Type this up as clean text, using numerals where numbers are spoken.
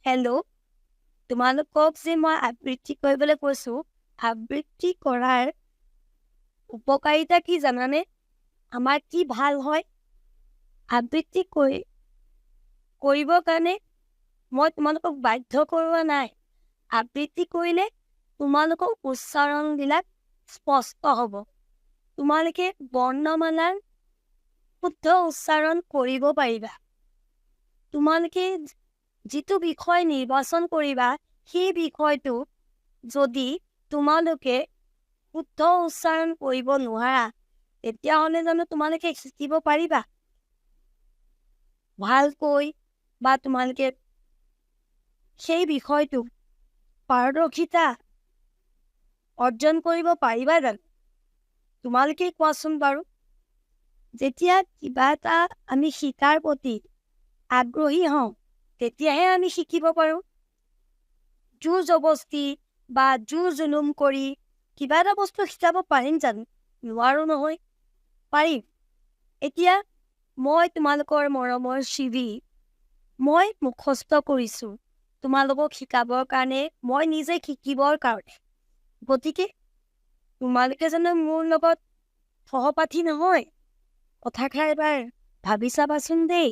Hello', তোমালোকক যে মই আবৃত্তি কৰিবলৈ কৈছোঁ, আবৃত্তি কৰাৰ উপকাৰিতা কি জানানে? আমাৰ কি ভাল হয়? আবৃত্তি কৰিবৰ কাৰণে মই তোমালোকক বাধ্য কৰোৱা নাই। আবৃত্তি কৰিলে তোমালোকৰ উচ্চাৰণবিলাক স্পষ্ট হ'ব। তোমালোকে বৰ্ণমালাৰ শুদ্ধ উচ্চাৰণ কৰিব পাৰিবা। তোমালোকে যিটো বিষয় নিৰ্বাচন কৰিবা, সেই বিষয়টো যদি তোমালোকে শুদ্ধ উচ্চাৰণ কৰিব নোৱাৰা, তেতিয়াহ'লে জানো তোমালোকে শিকিব পাৰিবা? ভালকৈ বা তোমালোকে সেই বিষয়টো পাৰদৰ্শিতা অৰ্জন কৰিব পাৰিবা জানো? তোমালোকে কোৱাচোন বাৰু। যেতিয়া কিবা এটা আমি শিকাৰ প্ৰতি আগ্ৰহী হওঁ, তেতিয়াহে আমি শিকিব পাৰোঁ। জোৰ জবস্তি বা জোৰ জুলুম কৰি কিবা এটা বস্তু শিকাব পাৰিম জানো? নোৱাৰোঁ নহয়। পাৰিম। এতিয়া মই তোমালোকৰ মৰমৰ শিৱী, মই মুখস্থ কৰিছোঁ তোমালোকক শিকাবৰ কাৰণে, মই নিজে শিকিবৰ কাৰণে। গতিকে তোমালোকে জানো মোৰ লগত সহপাঠী নহয়? কথাষাৰ এবাৰ ভাবি চাবাচোন দেই।